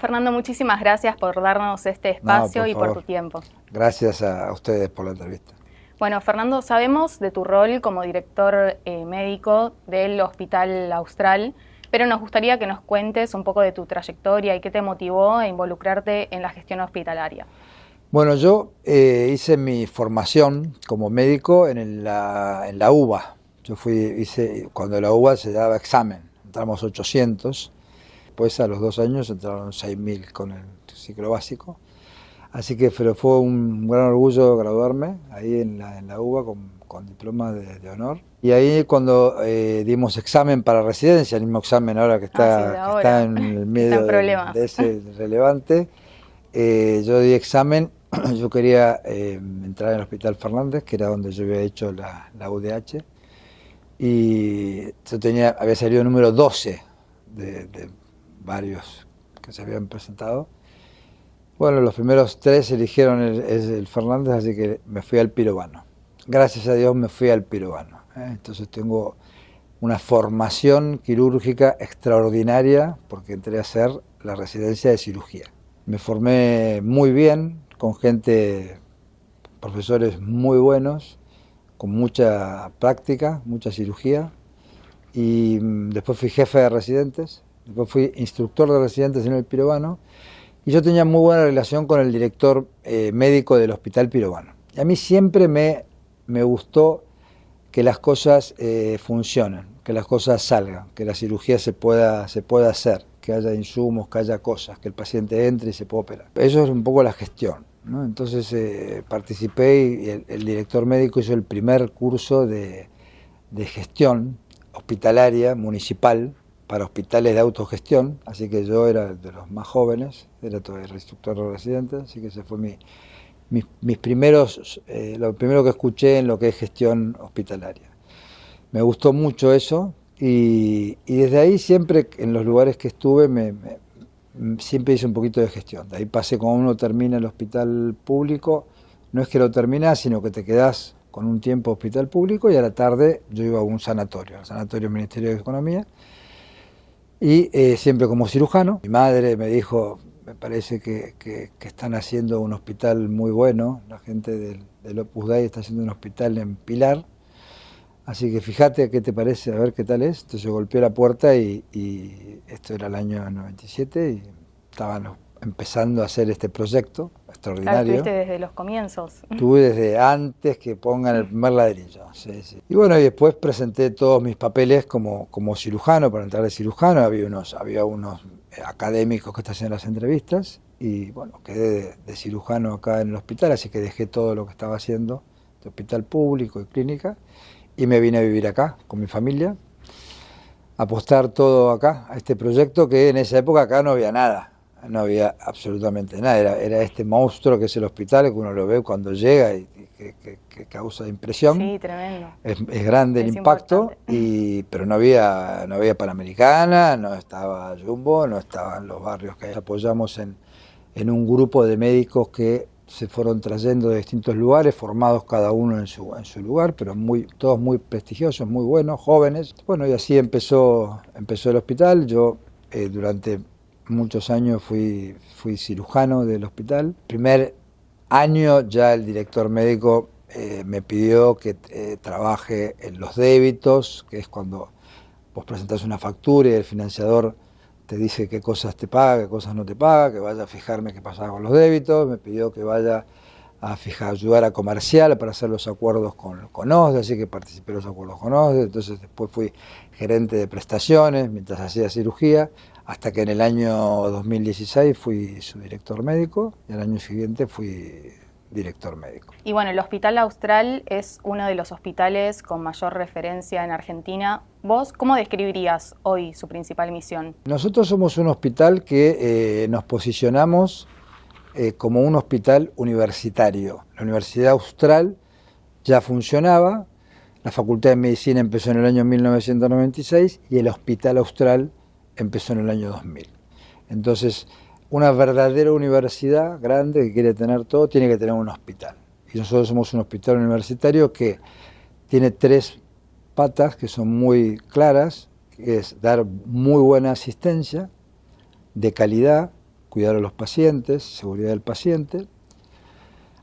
Fernando, muchísimas gracias por darnos este espacio y por tu tiempo. Gracias a ustedes por la entrevista. Bueno, Fernando, sabemos de tu rol como director médico del Hospital Austral, pero nos gustaría que nos cuentes un poco de tu trayectoria y qué te motivó a involucrarte en la gestión hospitalaria. Bueno, yo hice mi formación como médico en la UBA. Cuando la UBA se daba examen, entramos 800. Después a los 2 años entraron 6.000 con el ciclo básico. Así que fue un gran orgullo graduarme ahí en la UBA con diploma de honor. Y ahí cuando dimos examen para residencia, el mismo examen ahora que está en el medio de ese relevante, yo di examen, yo quería entrar en el Hospital Fernández, que era donde yo había hecho la UDH, y yo había salido número 12 de varios que se habían presentado. Bueno, los primeros 3 eligieron el Fernández, así que me fui al Pirovano. Gracias a Dios me fui al Pirovano. Entonces tengo una formación quirúrgica extraordinaria porque entré a hacer la residencia de cirugía. Me formé muy bien, con profesores muy buenos, con mucha práctica, mucha cirugía. Y después fui jefe de residentes. Después fui instructor de residentes en el Pirovano y yo tenía muy buena relación con el director médico del Hospital Pirovano. Y a mí siempre me gustó que las cosas funcionen, que las cosas salgan, que la cirugía se pueda hacer, que haya insumos, que haya cosas, que el paciente entre y se pueda operar. Eso es un poco la gestión, ¿no? Entonces participé y el director médico hizo el primer curso de gestión hospitalaria, municipal, para hospitales de autogestión, así que yo era de los más jóvenes, era todo el instructor de residentes, así que ese fue mis primeros, lo primero que escuché en lo que es gestión hospitalaria. Me gustó mucho eso y desde ahí siempre en los lugares que estuve siempre hice un poquito de gestión. De ahí pasé, cuando uno termina el hospital público, no es que lo terminás, sino que te quedás con un tiempo hospital público y a la tarde yo iba a un sanatorio, al Sanatorio Ministerio de Economía, y siempre como cirujano. Mi madre me dijo, me parece que están haciendo un hospital muy bueno, la gente del Opus Dei está haciendo un hospital en Pilar, así que fíjate qué te parece, a ver qué tal es. Entonces yo golpeé la puerta y esto era el año 97 y estaban empezando a hacer este proyecto extraordinario. Claro, estuviste desde los comienzos. Estuve desde antes que pongan el primer ladrillo. Sí, sí. Y bueno, y después presenté todos mis papeles como cirujano, para entrar de cirujano. Había unos académicos que estaban haciendo las entrevistas y bueno, quedé de cirujano acá en el hospital, así que dejé todo lo que estaba haciendo de hospital público y clínica y me vine a vivir acá con mi familia, a apostar todo acá, a este proyecto que en esa época acá no había nada. No había absolutamente nada, era este monstruo que es el hospital, que uno lo ve cuando llega y que causa impresión. Sí, tremendo. Es grande el impacto, pero no había Panamericana, no estaba Jumbo, no estaban los barrios que apoyamos en un grupo de médicos que se fueron trayendo de distintos lugares, formados cada uno en su lugar, pero todos muy prestigiosos, muy buenos, jóvenes. Bueno, y así empezó el hospital. Yo durante muchos años fui cirujano del hospital. Primer año ya el director médico me pidió que trabaje en los débitos, que es cuando vos presentás una factura y el financiador te dice qué cosas te paga, qué cosas no te paga, que vaya a fijarme qué pasaba con los débitos. Me pidió que vaya a ayudar a comercial para hacer los acuerdos con OSDE, así que participé en los acuerdos con OSDE. Entonces después fui gerente de prestaciones mientras hacía cirugía, hasta que en el año 2016 fui su director médico y al año siguiente fui director médico. Y bueno, el Hospital Austral es uno de los hospitales con mayor referencia en Argentina. ¿Vos cómo describirías hoy su principal misión? Nosotros somos un hospital que nos posicionamos como un hospital universitario. La Universidad Austral ya funcionaba, la Facultad de Medicina empezó en el año 1996 y el Hospital Austral empezó en el año 2000. Entonces, una verdadera universidad grande que quiere tener todo, tiene que tener un hospital. Y nosotros somos un hospital universitario que tiene 3 patas que son muy claras, que es dar muy buena asistencia, de calidad, cuidar a los pacientes, seguridad del paciente,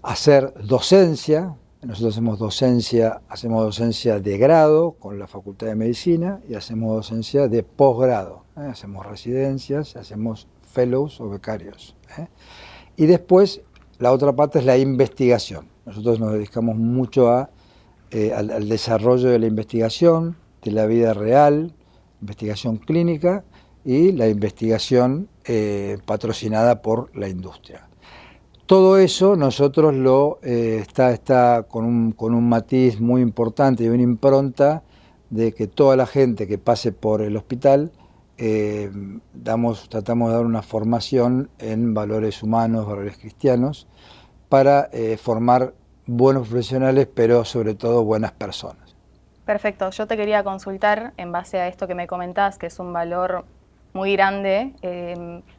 hacer docencia. Nosotros hacemos docencia de grado con la Facultad de Medicina y hacemos docencia de posgrado. Hacemos residencias, hacemos fellows o becarios. Y después la otra parte es la investigación. Nosotros nos dedicamos mucho al desarrollo de la investigación, de la vida real, investigación clínica y la investigación patrocinada por la industria. Todo eso nosotros está con un matiz muy importante y una impronta de que toda la gente que pase por el hospital tratamos de dar una formación en valores humanos, valores cristianos, para formar buenos profesionales, pero sobre todo buenas personas. Perfecto, yo te quería consultar en base a esto que me comentás, que es un valor muy grande,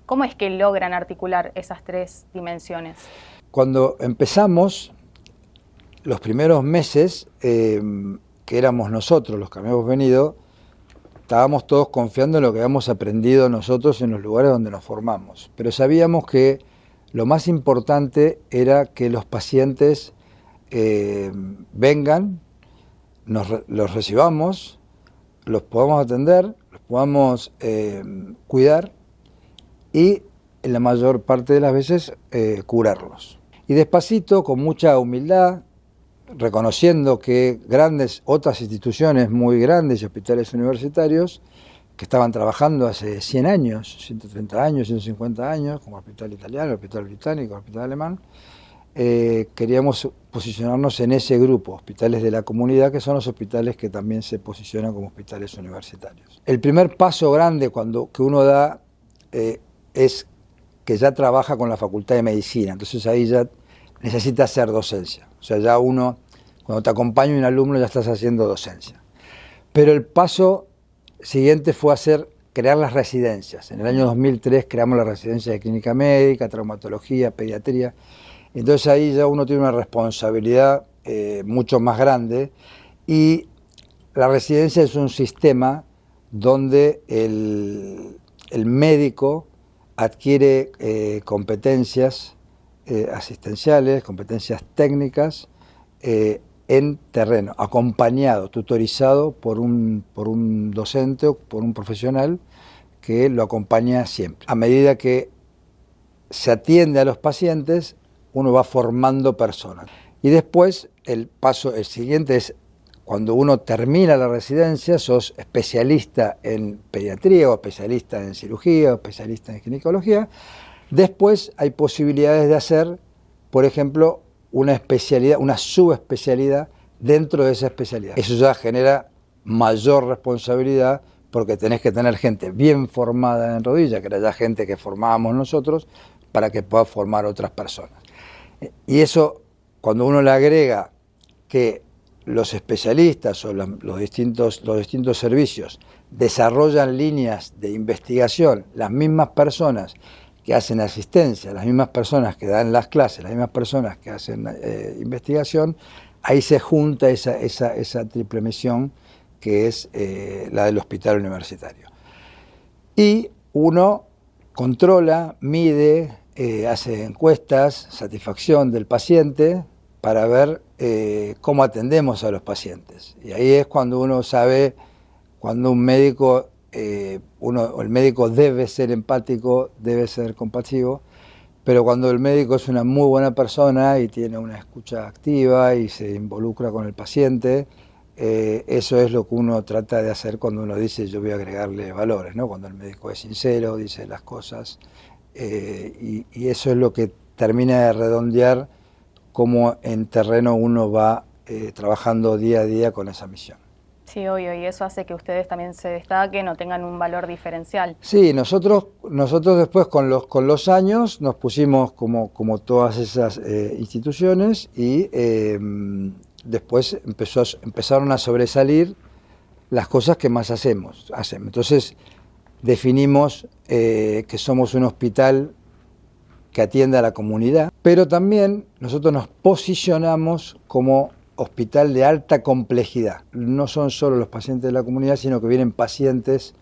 ¿cómo es que logran articular esas tres dimensiones? Cuando empezamos, los primeros meses, que éramos nosotros los que habíamos venido, estábamos todos confiando en lo que habíamos aprendido nosotros en los lugares donde nos formamos, pero sabíamos que lo más importante era que los pacientes vengan, los recibamos, los podamos atender, los podamos cuidar y en la mayor parte de las veces curarlos. Y despacito, con mucha humildad, reconociendo que otras instituciones muy grandes y hospitales universitarios que estaban trabajando hace 100 años, 130 años, 150 años, como el Hospital Italiano, el Hospital Británico, el Hospital Alemán, queríamos posicionarnos en ese grupo, hospitales de la comunidad, que son los hospitales que también se posicionan como hospitales universitarios. El primer paso grande que uno da es que ya trabaja con la Facultad de Medicina, entonces ahí ya necesita hacer docencia. O sea, ya cuando te acompaña un alumno ya estás haciendo docencia. Pero el paso siguiente fue crear las residencias. En el año 2003 creamos la residencia de clínica médica, traumatología, pediatría. Entonces ahí ya uno tiene una responsabilidad mucho más grande y la residencia es un sistema donde el médico adquiere competencias asistenciales, competencias técnicas en terreno, acompañado, tutorizado por un docente o por un profesional que lo acompaña siempre. A medida que se atiende a los pacientes, uno va formando personas. Y después el siguiente es, cuando uno termina la residencia, sos especialista en pediatría o especialista en cirugía o especialista en ginecología. Después hay posibilidades de hacer, por ejemplo, una especialidad, una subespecialidad dentro de esa especialidad. Eso ya genera mayor responsabilidad porque tenés que tener gente bien formada en rodilla, que era ya gente que formábamos nosotros, para que pueda formar otras personas. Y eso, cuando uno le agrega que los especialistas o los distintos servicios desarrollan líneas de investigación, las mismas personas que hacen asistencia, las mismas personas que dan las clases, las mismas personas que hacen investigación, ahí se junta esa triple misión que es la del hospital universitario. Y uno controla, mide, hace encuestas, satisfacción del paciente para ver cómo atendemos a los pacientes. Y ahí es cuando uno sabe, cuando un médico, el médico debe ser empático, debe ser compasivo, pero cuando el médico es una muy buena persona y tiene una escucha activa y se involucra con el paciente, eso es lo que uno trata de hacer cuando uno dice yo voy a agregarle valores, ¿no? Cuando el médico es sincero, dice las cosas, y eso es lo que termina de redondear cómo en terreno uno va trabajando día a día con esa misión. Sí, obvio, y eso hace que ustedes también se destaquen o tengan un valor diferencial. Sí, nosotros después con los años nos pusimos como todas esas instituciones y después empezaron a sobresalir las cosas que más hacemos. Entonces definimos que somos un hospital que atiende a la comunidad, pero también nosotros nos posicionamos como hospital de alta complejidad. No son solo los pacientes de la comunidad, sino que vienen pacientes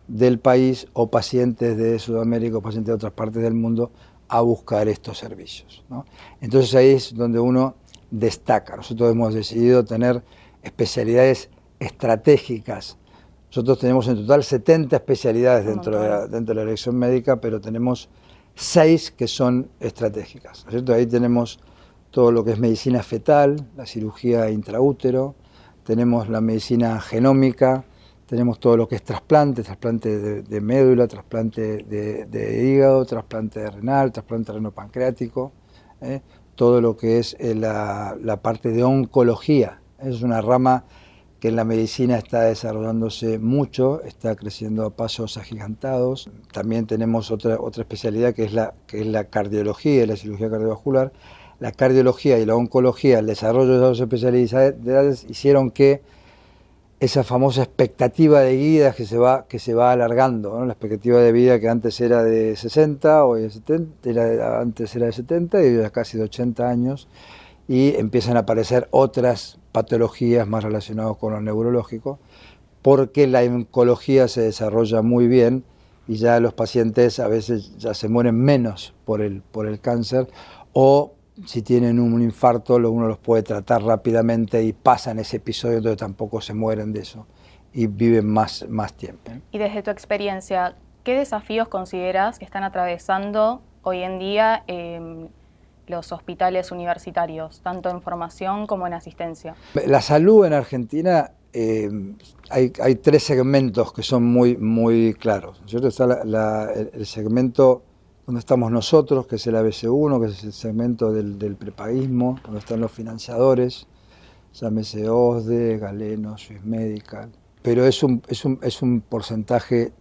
del país o pacientes de Sudamérica o pacientes de otras partes del mundo a buscar estos servicios, ¿no? Entonces ahí es donde uno destaca. Nosotros hemos decidido tener especialidades estratégicas. Nosotros tenemos en total 70 especialidades dentro de la elección médica, pero tenemos 6 que son estratégicas, ¿no es cierto? Ahí tenemos todo lo que es medicina fetal, la cirugía intraútero, tenemos la medicina genómica, tenemos todo lo que es trasplante de médula, trasplante de hígado, trasplante renal, trasplante renopancreático, todo lo que es la parte de oncología. Es una rama que en la medicina está desarrollándose mucho, está creciendo a pasos agigantados. También tenemos otra especialidad que es la cardiología y la cirugía cardiovascular. La cardiología y la oncología, el desarrollo de esas dos especialidades hicieron que esa famosa expectativa de vida que se va alargando, ¿no? La expectativa de vida que antes era de 60, hoy de 70, antes era de 70 y hoy es casi de 80 años, y empiezan a aparecer otras patologías más relacionadas con lo neurológico, porque la oncología se desarrolla muy bien y ya los pacientes a veces ya se mueren menos por el cáncer, o si tienen un infarto uno los puede tratar rápidamente y pasan ese episodio, entonces tampoco se mueren de eso y viven más tiempo. Y desde tu experiencia, ¿qué desafíos consideras que están atravesando hoy en día los hospitales universitarios, tanto en formación como en asistencia? La salud en Argentina, hay 3 segmentos que son muy claros, ¿cierto? Está el segmento donde estamos nosotros, que es el ABC1, que es el segmento del prepagismo, donde están los financiadores, llámese OSDE, Galeno, Swiss Medical, pero es un porcentaje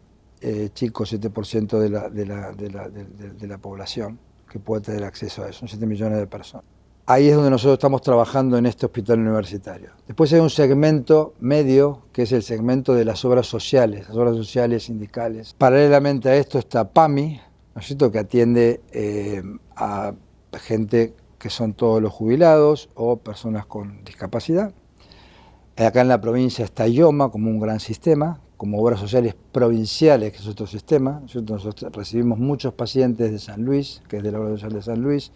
chico, 7% de la población que puede tener acceso a eso, son 7 millones de personas. Ahí es donde nosotros estamos trabajando en este hospital universitario. Después hay un segmento medio, que es el segmento de las obras sociales sindicales. Paralelamente a esto está PAMI, ¿no es cierto?, que atiende a gente que son todos los jubilados o personas con discapacidad. Acá en la provincia está IOMA como un gran sistema, como obras sociales provinciales, que es otro sistema. Nosotros recibimos muchos pacientes de San Luis, que es de la obra social de San Luis,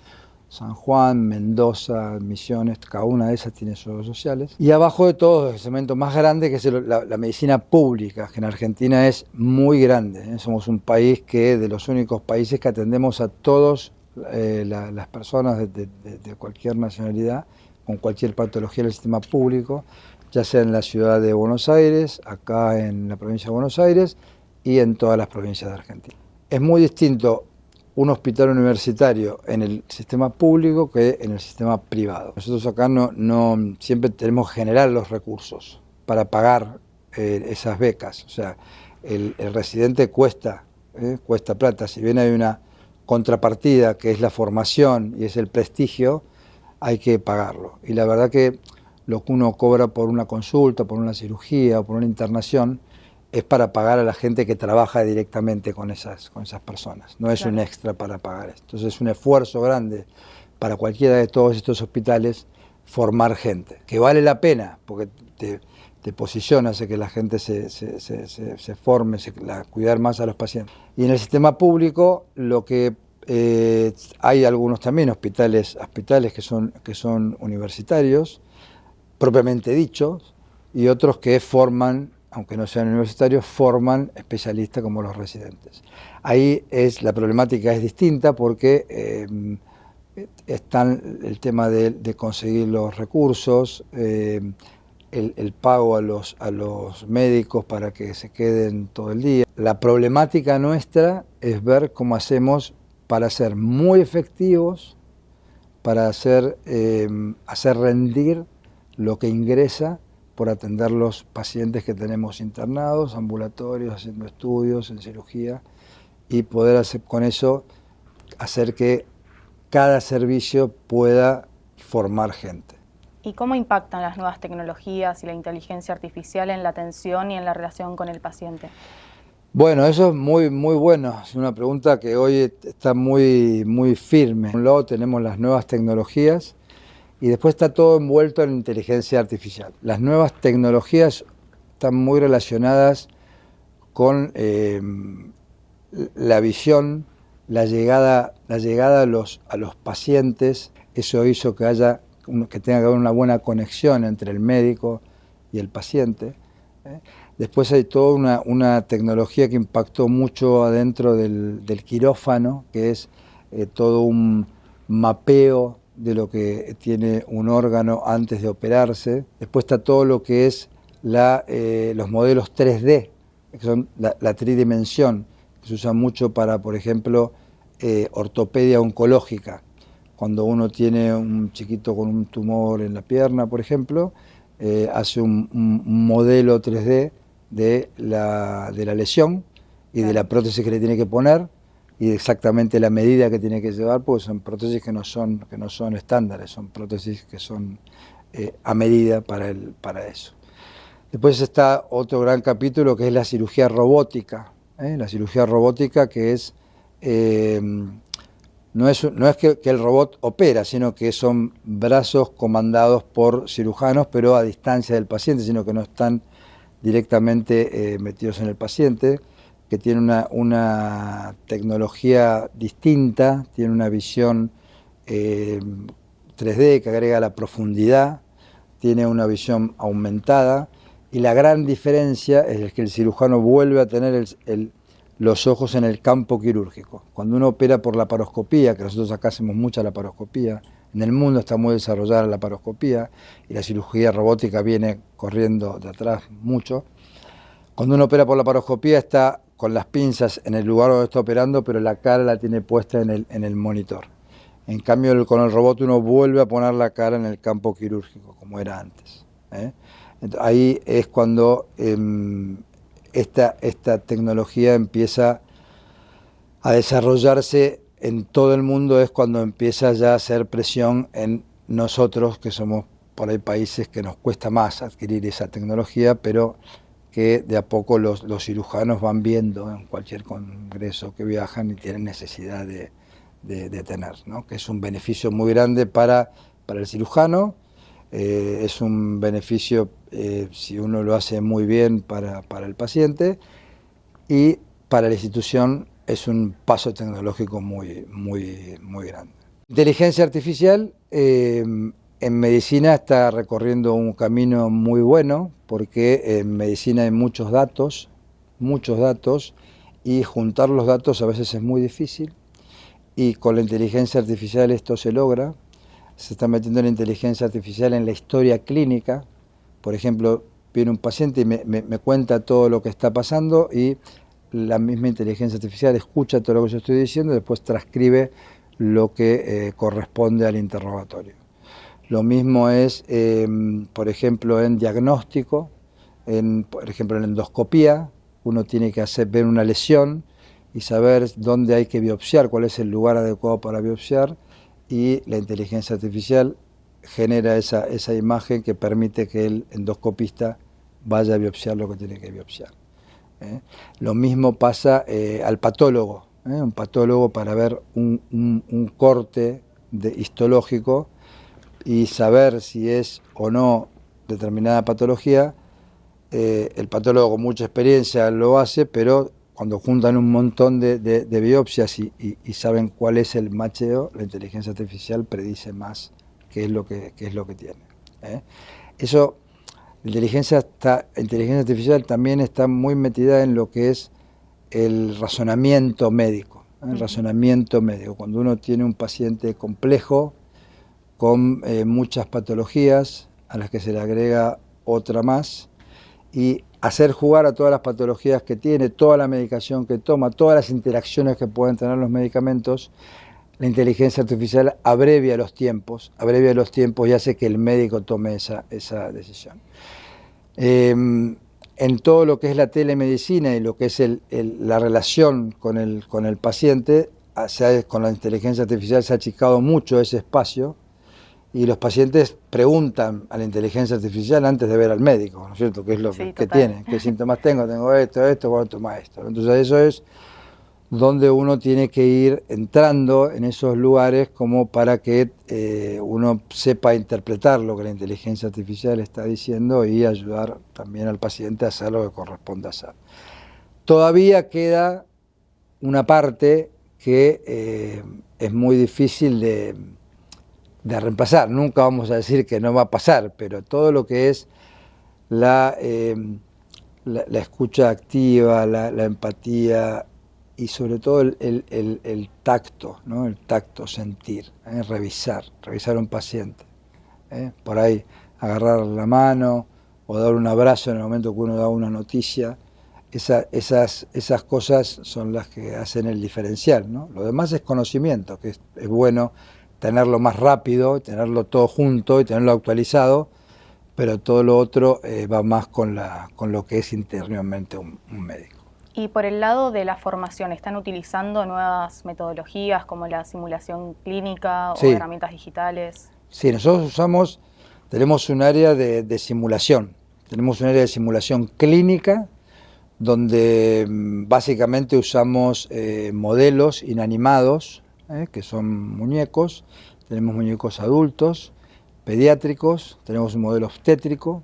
San Juan, Mendoza, Misiones, cada una de esas tiene sus obras sociales. Y abajo de todo, el segmento más grande, que es la medicina pública, que en Argentina es muy grande, ¿eh? Somos un país de los únicos países que atendemos a todas las personas de cualquier nacionalidad, con cualquier patología del sistema público, ya sea en la ciudad de Buenos Aires, acá en la provincia de Buenos Aires y en todas las provincias de Argentina. Es muy distinto un hospital universitario en el sistema público que en el sistema privado. Nosotros acá no siempre tenemos que generar los recursos para pagar esas becas. O sea, el residente cuesta plata. Si bien hay una contrapartida que es la formación y es el prestigio, hay que pagarlo. Y la verdad que lo que uno cobra por una consulta, por una cirugía o por una internación, es para pagar a la gente que trabaja directamente con esas personas, no es un extra para pagar esto. Entonces es un esfuerzo grande para cualquiera de todos estos hospitales formar gente, que vale la pena, porque te posiciona, hace que la gente se forme, cuidar más a los pacientes. Y en el sistema público, lo que hay algunos también hospitales que son universitarios, propiamente dichos, y otros que forman, aunque no sean universitarios, forman especialistas como los residentes. Ahí la problemática es distinta porque están el tema de conseguir los recursos, el pago a los médicos para que se queden todo el día. La problemática nuestra es ver cómo hacemos para ser muy efectivos, para hacer rendir lo que ingresa por atender los pacientes que tenemos internados, ambulatorios, haciendo estudios en cirugía, y poder con eso hacer que cada servicio pueda formar gente. ¿Y cómo impactan las nuevas tecnologías y la inteligencia artificial en la atención y en la relación con el paciente? Bueno, eso es muy bueno, es una pregunta que hoy está muy firme. Por un lado tenemos las nuevas tecnologías, y después está todo envuelto en inteligencia artificial. Las nuevas tecnologías están muy relacionadas con la visión, la llegada a los pacientes. Eso hizo que tenga que haber una buena conexión entre el médico y el paciente. Después hay toda una tecnología que impactó mucho adentro del quirófano, que es todo un mapeo de lo que tiene un órgano antes de operarse. Después está todo lo que es los modelos 3D, que son la tridimensión, que se usa mucho para, por ejemplo, ortopedia oncológica. Cuando uno tiene un chiquito con un tumor en la pierna, por ejemplo, hace un modelo 3D de la lesión y de la prótesis que le tiene que poner y exactamente la medida que tiene que llevar, porque son prótesis que no son estándares, son prótesis que son a medida para eso. Después está otro gran capítulo que es la cirugía robótica. La cirugía robótica, que es no es que el robot opera, sino que son brazos comandados por cirujanos, pero a distancia del paciente, sino que no están directamente metidos en el paciente, que tiene una tecnología distinta, tiene una visión 3D que agrega la profundidad, tiene una visión aumentada, y la gran diferencia es que el cirujano vuelve a tener los ojos en el campo quirúrgico. Cuando uno opera por laparoscopía, que nosotros acá hacemos mucha laparoscopía, en el mundo está muy desarrollada la laparoscopía y la cirugía robótica viene corriendo de atrás mucho. Cuando uno opera por laparoscopía está con las pinzas en el lugar donde está operando, pero la cara la tiene puesta en el monitor. En cambio, con el robot uno vuelve a poner la cara en el campo quirúrgico, como era antes. Ahí es cuando esta tecnología empieza a desarrollarse en todo el mundo, es cuando empieza ya a hacer presión en nosotros, que somos por ahí países que nos cuesta más adquirir esa tecnología, pero que de a poco los cirujanos van viendo en cualquier congreso que viajan y tienen necesidad de tener, ¿no? Que es un beneficio muy grande para el cirujano. Es un beneficio, si uno lo hace muy bien, para el paciente, y para la institución es un paso tecnológico muy grande. Inteligencia artificial en medicina está recorriendo un camino muy bueno, porque en medicina hay muchos datos, y juntar los datos a veces es muy difícil, y con la inteligencia artificial esto se logra. Se está metiendo la inteligencia artificial en la historia clínica. Por ejemplo, viene un paciente y me cuenta todo lo que está pasando, y la misma inteligencia artificial escucha todo lo que yo estoy diciendo y después transcribe lo que corresponde al interrogatorio. Lo mismo es, por ejemplo, en diagnóstico, por ejemplo, en endoscopía. Uno tiene que ver una lesión y saber dónde hay que biopsiar, cuál es el lugar adecuado para biopsiar, y la inteligencia artificial genera esa imagen que permite que el endoscopista vaya a biopsiar lo que tiene que biopsiar. Lo mismo pasa al patólogo. Un patólogo, para ver un corte histológico y saber si es o no determinada patología, el patólogo con mucha experiencia lo hace, pero cuando juntan un montón de biopsias y saben cuál es el macheo, la inteligencia artificial predice más qué es lo que tiene. Eso, la inteligencia artificial también está muy metida en lo que es el razonamiento médico. El razonamiento médico, cuando uno tiene un paciente complejo, con muchas patologías, a las que se le agrega otra más, y hacer jugar a todas las patologías que tiene, toda la medicación que toma, todas las interacciones que pueden tener los medicamentos. La inteligencia artificial abrevia los tiempos y hace que el médico tome esa decisión. En todo lo que es la telemedicina y lo que es la relación con el paciente, con la inteligencia artificial se ha achicado mucho ese espacio, y los pacientes preguntan a la inteligencia artificial antes de ver al médico, ¿no es cierto? ¿Qué es lo que tiene? ¿Qué síntomas tengo? Tengo esto, ¿cuándo toma esto? Entonces eso es donde uno tiene que ir entrando en esos lugares como para que uno sepa interpretar lo que la inteligencia artificial está diciendo y ayudar también al paciente a hacer lo que corresponde hacer. Todavía queda una parte que es muy difícil de reemplazar. Nunca vamos a decir que no va a pasar, pero todo lo que es la escucha activa, la empatía y sobre todo el tacto, ¿no? El tacto, sentir, revisar a un paciente. Por ahí agarrar la mano o dar un abrazo en el momento que uno da una noticia. Esas cosas son las que hacen el diferencial, ¿no? Lo demás es conocimiento, que es bueno tenerlo más rápido, tenerlo todo junto y tenerlo actualizado, pero todo lo otro va más con lo que es interiormente un médico. Y por el lado de la formación, ¿están utilizando nuevas metodologías como la simulación clínica o herramientas digitales? Sí, nosotros tenemos un área de simulación, tenemos un área de simulación clínica, donde básicamente usamos modelos inanimados, que son muñecos, tenemos muñecos adultos, pediátricos, tenemos un modelo obstétrico,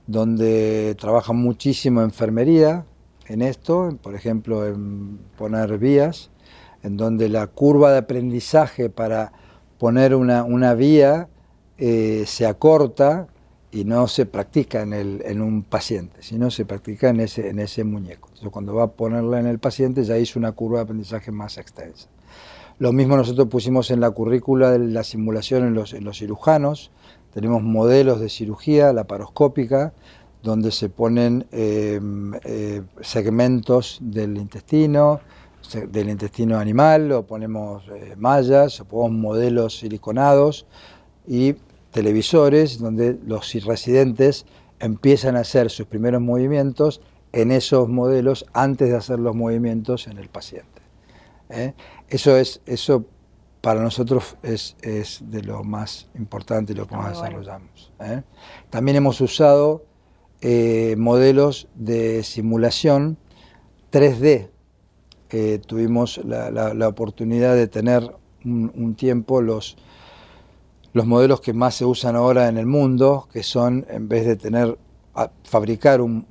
donde trabaja muchísimo enfermería en esto, por ejemplo en poner vías, en donde la curva de aprendizaje para poner una vía se acorta y no se practica en un paciente, sino se practica en ese muñeco. Entonces, cuando va a ponerla en el paciente ya hizo una curva de aprendizaje más extensa. Lo mismo nosotros pusimos en la currícula de la simulación en los cirujanos. Tenemos modelos de cirugía laparoscópica donde se ponen segmentos del intestino animal, o ponemos mallas, o ponemos modelos siliconados y televisores donde los empiezan a hacer sus primeros movimientos en esos modelos antes de hacer los movimientos en el paciente. Eso para nosotros es de lo más importante y lo que más desarrollamos. También hemos usado modelos de simulación 3D. Tuvimos la oportunidad de tener un tiempo los modelos que más se usan ahora en el mundo, que son, en vez de fabricar un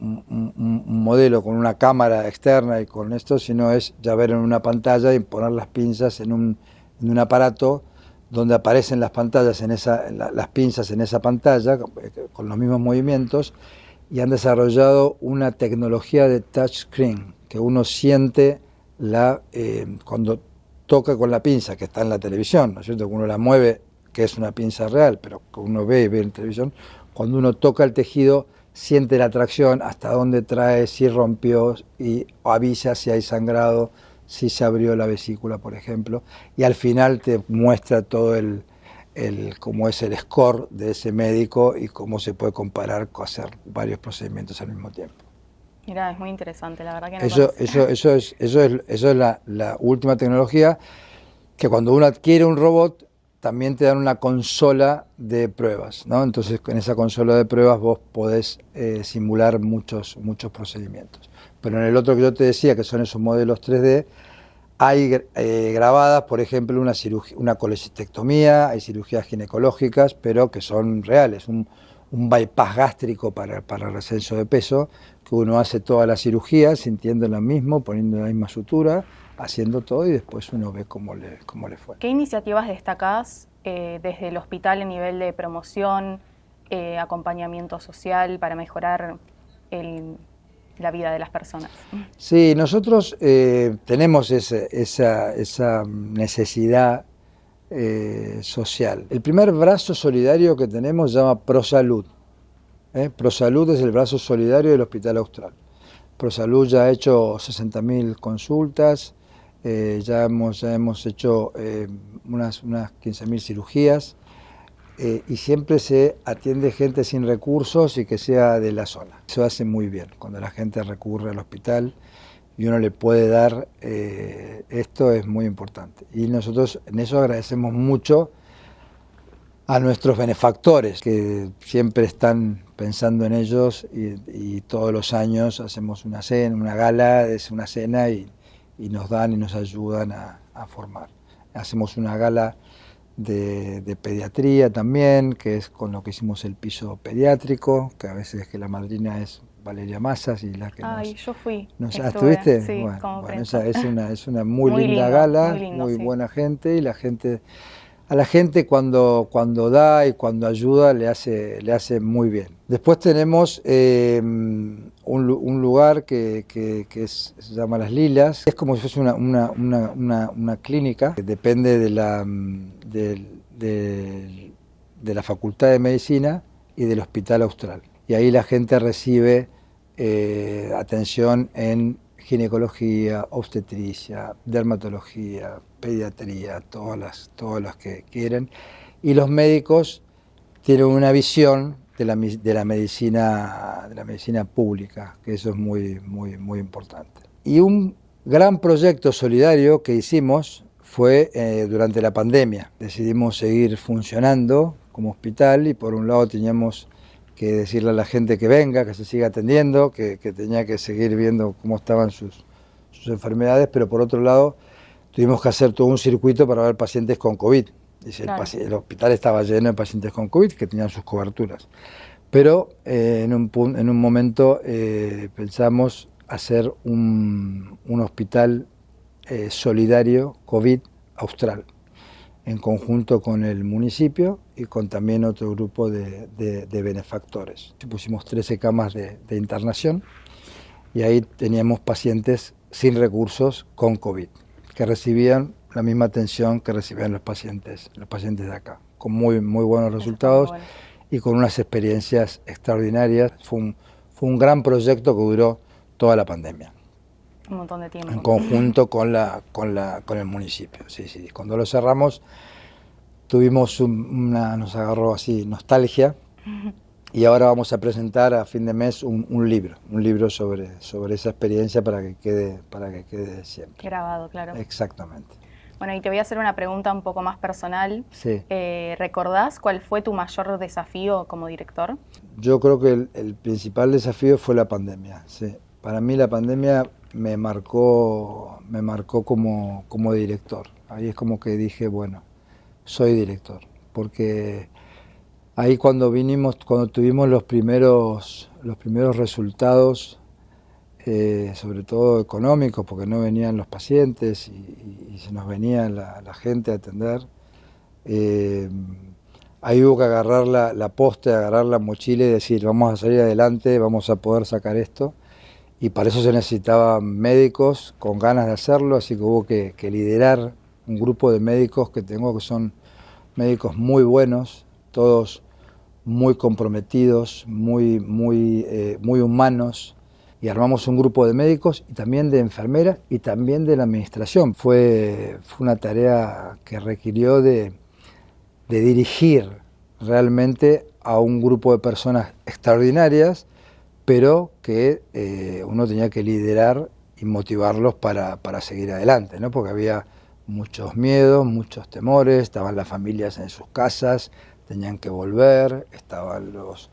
modelo con una cámara externa y con esto, sino es ya ver en una pantalla y poner las pinzas en un aparato donde aparecen las pantallas las pinzas en esa pantalla con los mismos movimientos, y han desarrollado una tecnología de touchscreen que uno siente cuando toca con la pinza, que está en la televisión, ¿no es cierto? Que uno la mueve, que es una pinza real, pero que uno ve en televisión, cuando uno toca el tejido, siente la tracción, hasta dónde trae, si rompió, y avisa si hay sangrado, si se abrió la vesícula, por ejemplo, y al final te muestra todo cómo es el score de ese médico y cómo se puede comparar con hacer varios procedimientos al mismo tiempo. Mira, es muy interesante, la verdad que no Eso es la última tecnología, que cuando uno adquiere un robot, también te dan una consola de pruebas, ¿no? Entonces, en esa consola de pruebas vos podés simular muchos procedimientos. Pero en el otro que yo te decía, que son esos modelos 3D, hay grabadas, por ejemplo, una colecistectomía, hay cirugías ginecológicas, pero que son reales, un bypass gástrico para el ascenso de peso, que uno hace toda la cirugía sintiendo lo mismo, poniendo la misma sutura, haciendo todo, y después uno ve cómo le fue. ¿Qué iniciativas destacás desde el hospital en nivel de promoción, acompañamiento social para mejorar la vida de las personas? Sí, nosotros tenemos esa necesidad social. El primer brazo solidario que tenemos se llama ProSalud. ProSalud es el brazo solidario del Hospital Austral. ProSalud ya ha hecho 60.000 consultas, ya hemos hecho unas 15.000 cirugías, y siempre se atiende gente sin recursos y que sea de la zona. Eso hace muy bien, cuando la gente recurre al hospital y uno le puede dar esto, es muy importante. Y nosotros en eso agradecemos mucho a nuestros benefactores, que siempre están pensando en ellos, y todos los años hacemos una cena, una gala, es una cena, y nos dan y nos ayudan a formar. Hacemos una gala de pediatría también, que es con lo que hicimos el piso pediátrico, que a veces que la madrina es Valeria Mazas, y la que Ay, yo fui. ¿estuviste? Sí, Bueno, como bueno, prensa. esa es una muy linda lindo, gala, muy lindo, muy sí. buena gente, y a la gente cuando da y cuando ayuda le hace muy bien. Después tenemos un lugar se llama Las Lilas. Es como si fuese una clínica que depende de la Facultad de Medicina y del Hospital Austral. Y ahí la gente recibe atención en ginecología, obstetricia, dermatología, pediatría, todas las que quieren. Y los médicos tienen una visión de la medicina pública, que eso es muy, muy, muy importante. Y un gran proyecto solidario que hicimos fue durante la pandemia. Decidimos seguir funcionando como hospital y por un lado teníamos que decirle a la gente que venga, que se siga atendiendo, que tenía que seguir viendo cómo estaban sus enfermedades, pero por otro lado tuvimos que hacer todo un circuito para ver pacientes con COVID. Claro. El hospital estaba lleno de pacientes con COVID que tenían sus coberturas. Pero en un momento pensamos hacer un hospital solidario COVID austral, en conjunto con el municipio y con también otro grupo de benefactores. Pusimos 13 camas de internación y ahí teníamos pacientes sin recursos con COVID, que recibían la misma atención que recibían los pacientes de acá, con muy, muy buenos resultados y con unas experiencias extraordinarias. Fue un gran proyecto que duró toda la pandemia. Un montón de tiempo. En conjunto con el municipio. Sí, sí. Cuando lo cerramos tuvimos nos agarró así nostalgia y ahora vamos a presentar a fin de mes un libro sobre esa experiencia para que quede siempre. Grabado, claro. Exactamente. Bueno, y te voy a hacer una pregunta un poco más personal. Sí. ¿Recordás cuál fue tu mayor desafío como director? Yo creo que el principal desafío fue la pandemia, sí. Para mí la pandemia me marcó como director. Ahí es como que dije, bueno, soy director, porque ahí cuando tuvimos los primeros resultados, sobre todo económicos, porque no venían los pacientes y se nos venía la gente a atender, ahí hubo que agarrar la posta, agarrar la mochila y decir, vamos a salir adelante, vamos a poder sacar esto. Y para eso se necesitaban médicos con ganas de hacerlo, así que hubo que liderar un grupo de médicos que son médicos muy buenos, todos muy comprometidos, muy humanos, y armamos un grupo de médicos y también de enfermeras y también de la administración. Fue una tarea que requirió de dirigir realmente a un grupo de personas extraordinarias, pero que uno tenía que liderar y motivarlos para seguir adelante, ¿no? Porque había muchos miedos, muchos temores, estaban las familias en sus casas, tenían que volver, estaban los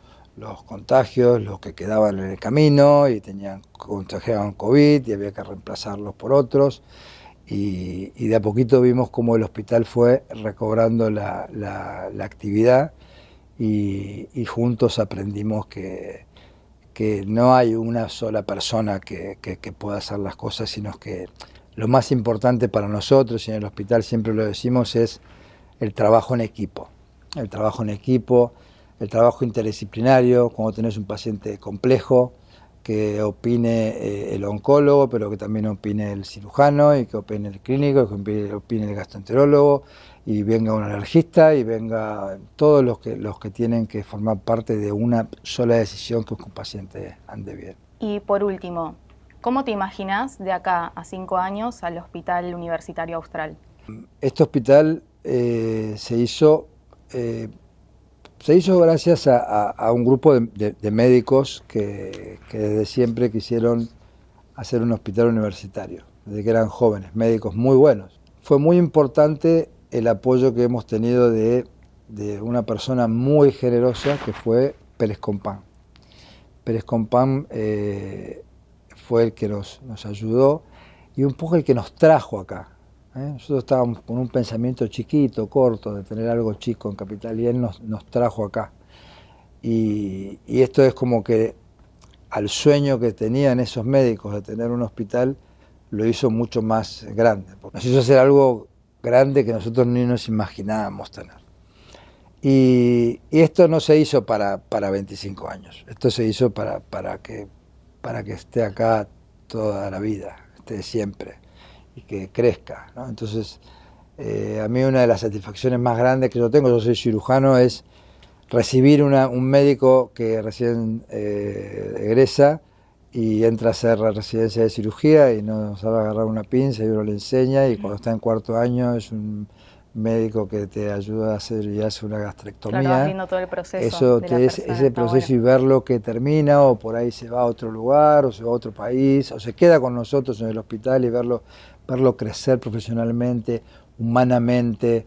contagios, los que quedaban en el camino y contagiaban COVID y había que reemplazarlos por otros. Y de a poquito vimos cómo el hospital fue recobrando la actividad y juntos aprendimos que no hay una sola persona que pueda hacer las cosas, sino que lo más importante para nosotros, y en el hospital siempre lo decimos, es el trabajo en equipo. El trabajo en equipo, el trabajo interdisciplinario, cuando tenés un paciente complejo, que opine el oncólogo, pero que también opine el cirujano, y que opine el clínico, que opine el gastroenterólogo, y venga un alergista, y venga todos los que tienen que formar parte de una sola decisión que un paciente ande bien. Y por último, ¿cómo te imaginas de acá a 5 años al Hospital Universitario Austral? Este hospital se hizo gracias a un grupo de médicos que desde siempre quisieron hacer un hospital universitario, desde que eran jóvenes, médicos muy buenos. Fue muy importante el apoyo que hemos tenido de una persona muy generosa que fue Pérez Compán. Pérez Compán fue el que nos ayudó y un poco el que nos trajo acá. Nosotros estábamos con un pensamiento chiquito, corto, de tener algo chico en Capital, y él nos trajo acá. Y esto es como que al sueño que tenían esos médicos de tener un hospital, lo hizo mucho más grande. Nos hizo hacer algo grande que nosotros ni nos imaginábamos tener. Y esto no se hizo para 25 años, esto se hizo para que esté acá toda la vida, esté siempre y que crezca, ¿no? Entonces, a mí una de las satisfacciones más grandes que yo tengo, yo soy cirujano, es recibir un médico que recién egresa y entra a hacer la residencia de cirugía y no sabe agarrar una pinza y uno le enseña, y cuando está en cuarto año es un médico que te ayuda a hacer y hace una gastrectomía. Claro, vas viendo todo el proceso. Eso, ese proceso, y verlo que termina, o por ahí se va a otro lugar, o se va a otro país, o se queda con nosotros en el hospital, y verlo crecer profesionalmente, humanamente,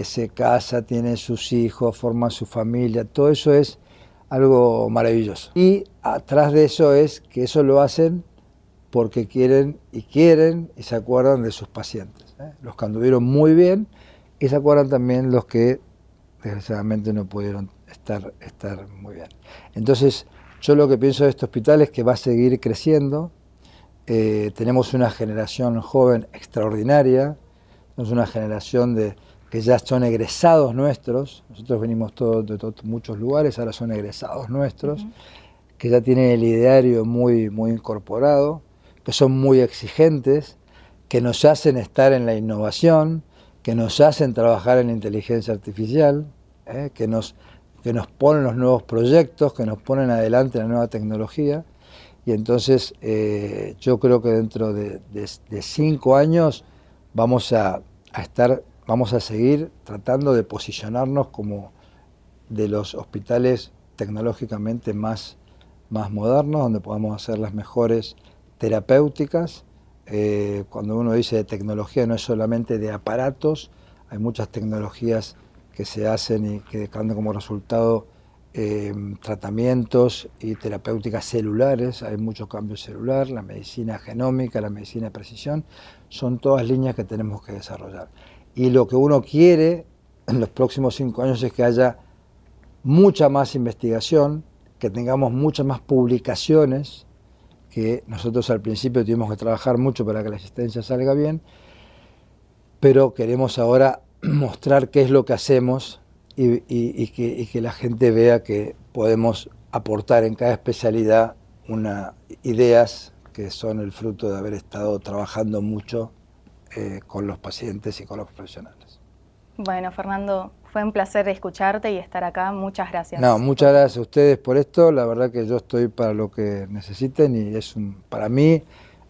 se casa, tiene sus hijos, forma su familia, todo eso es algo maravilloso. Y atrás de eso es que eso lo hacen porque quieren y se acuerdan de sus pacientes, ¿eh? Los que anduvieron muy bien, y se acuerdan también los que desgraciadamente no pudieron estar muy bien. Entonces, yo lo que pienso de este hospital es que va a seguir creciendo. Tenemos una generación joven extraordinaria, tenemos una generación que ya son egresados nuestros, nosotros venimos todos de muchos lugares, ahora son egresados nuestros, que ya tienen el ideario muy incorporado, que son muy exigentes, que nos hacen estar en la innovación, que nos hacen trabajar en la inteligencia artificial, que nos ponen los nuevos proyectos, que nos ponen adelante la nueva tecnología. Y entonces yo creo que dentro de 5 años vamos a seguir tratando de posicionarnos como de los hospitales tecnológicamente más modernos, donde podamos hacer las mejores terapéuticas. Cuando uno dice de tecnología, no es solamente de aparatos, hay muchas tecnologías que se hacen y que dan como resultado tratamientos y terapéuticas celulares. Hay mucho cambio celular, la medicina genómica, la medicina de precisión, son todas líneas que tenemos que desarrollar. Y lo que uno quiere en los próximos 5 años es que haya mucha más investigación, que tengamos muchas más publicaciones, que nosotros al principio tuvimos que trabajar mucho para que la asistencia salga bien, pero queremos ahora mostrar qué es lo que hacemos y que la gente vea que podemos aportar en cada especialidad ideas que son el fruto de haber estado trabajando mucho con los pacientes y con los profesionales. Bueno, Fernando, fue un placer escucharte y estar acá. Muchas gracias. No, muchas gracias a ustedes por esto. La verdad que yo estoy para lo que necesiten, y para mí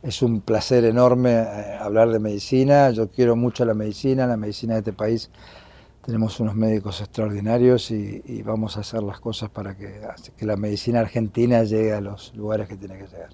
es un placer enorme hablar de medicina. Yo quiero mucho la medicina de este país. Tenemos unos médicos extraordinarios y vamos a hacer las cosas para que la medicina argentina llegue a los lugares que tiene que llegar.